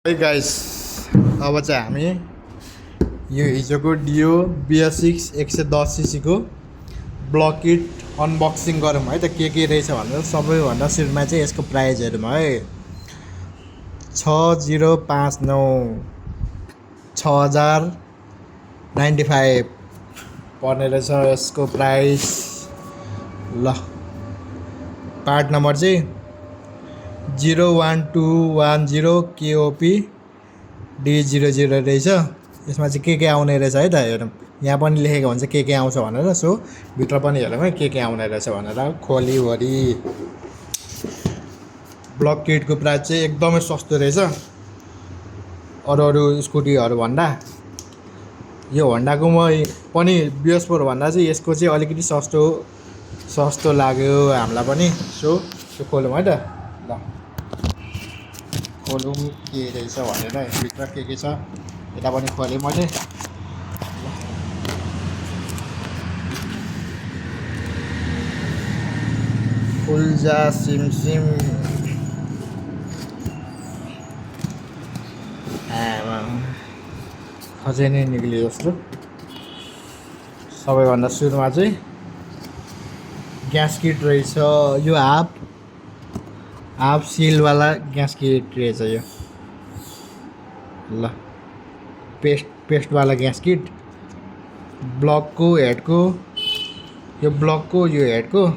है गाइस, अब चाहिँ हामी यो हिजोको डियो BS6 110cc को ब्लक किट अनबक्सिङ गरौँ है त के रहेछ भनेर। सबैभन्दा सुरुमा चाहिँ यसको प्राइस हेरौँ है। 6059 6095 पर्ने रहेछ यसको प्राइस। ल पार्ट नम्बर चाहिँ 01210 KOP D00 रहेछ। यसमा चाहिँ के आउने रहेछ है त हेरौँ। यहाँ पनि लेखेको हुन्छ के आउँछ भनेर। सो भित्र पनि हेरौँ है के आउने रहेछ भनेर। खोलिवरी ब्लक किटको प्राइस चाहिँ एकदमै सस्तो रहेछ अरू स्कुटीहरू भन्दा। यो होन्डाको पनि BS4 भन्दा चाहिँ यसको चाहिँ अलिकति सस्तो लाग्यो हामीलाई पनि। सो त्यो खोलौँ है त। ल खोलौँ के रहेछ भनेर। भित्र के छ यता पनि खोलेँ मैले। फुल्जा सिमसिम अझै नै निक्लियो जस्तो। सबैभन्दा सुरुमा चाहिँ ग्यास किट रहेछ। यो हाफ सिलवाला ग्यास किट रहेछ यो। ल पेस्टवाला ग्यास किट ब्लकको हेडको यो ब्लकको यो हेडको।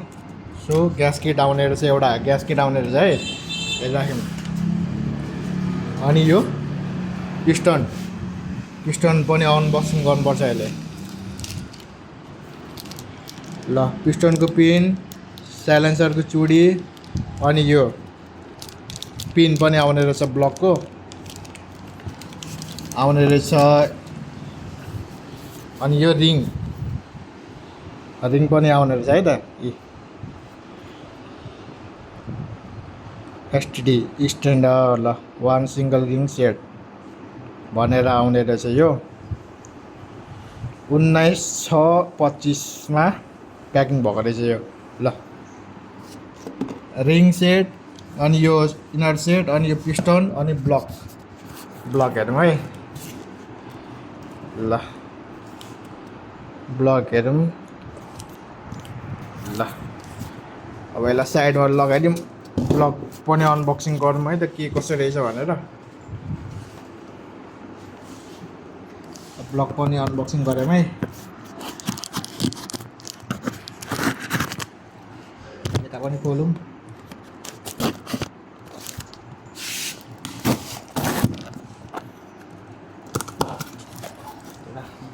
सो ग्यास किट आउने रहेछ। एउटा ग्यास किट आउने रहेछ है। हेरिराख्यौँ। अनि यो पिस्टन पनि अनबक्सिङ गर्नुपर्छ अहिले। ल पिस्टनको पिन, साइलेन्सरको चुडी, अनि यो पिन पनि आउने रहेछ ब्लकको आउने रहेछ। अनि यो रिङ पनि आउने रहेछ है त। STD standard. ल 1 सिङ्गल रिङ सेट भनेर आउने रहेछ। यो 19/6/25 मा प्याकिङ भएको रहेछ यो। ल रिङ सेट, अनि यो इनर सेट, अनि यो पिस्टन, अनि ब्लक हेरौँ है। ल ब्लक हेरौँ। ल अब यसलाई साइडमा लगाइदिउँ। ब्लक पनि अनबक्सिङ गरौँ है त के कसो रहेछ भनेर। ब्लक पनि अनबक्सिङ गरौँ है। यता पनि खोलौँ।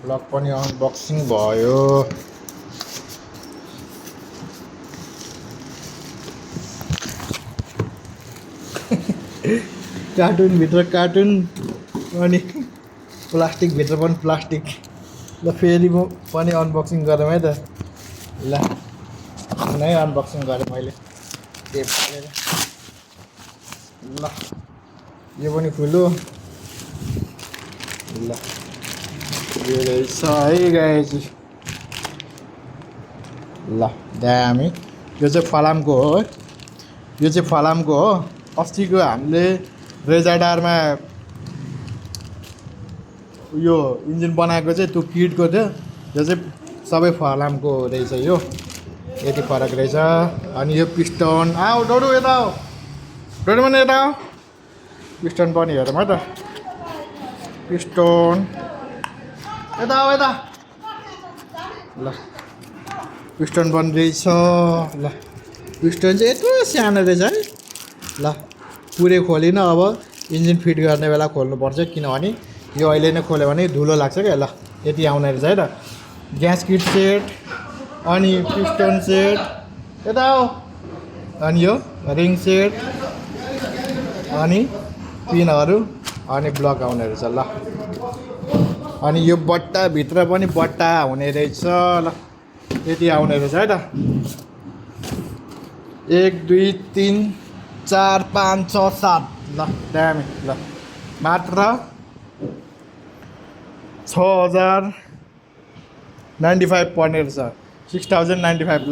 ब्लक पनि अनबक्सिङ भयो। कार्टुनभित्र कार्टुन, अनि प्लास्टिकभित्र पनि प्लास्टिक। ल फेरि म पनि अनबक्सिङ गरौँ है त। ल नै अनबक्सिङ गरेँ मैले टेप हालेर। ल यो पनि खुल्यो। ल यो रहेछ है गाइस। ल दामी। यो चाहिँ फलामको हो। यो चाहिँ फलामको हो। अस्तिको हामीले रेजाडारमा यो इन्जिन बनाएको चाहिँ त्यो किटको थियो। यो चाहिँ सबै फलामको रहेछ यो। यति फरक रहेछ। अनि यो पिस्टन डोडु यता हो। डोडु पनि यता हो। पिस्टन पनि हेरौँ है त। पिस्टन यता हो यता। ल पिस्टन पनि रहेछ। ल पिस्टन चाहिँ यत्रो सानो रहेछ है। ल पुरै खोलिनँ। अब इन्जिन फिट गर्ने बेला खोल्नुपर्छ किनभने यो अहिले नै खोल्यो भने धुलो लाग्छ क्या। ल यति आउने रहेछ है त। ग्यास किट सेट, अनि पिस्टन सेट यता हो, अनि यो रिङ सेट, अनि पिनहरू, अनि ब्लक आउने रहेछ। ल अनि यो भित्र पनि बट्टा हुने रहेछ। ल यति आउने रहेछ है त। 1 2 3 4 5 6 7। ल दामी। ल मात्र 6095 पर्ने रहेछ। 6095। ल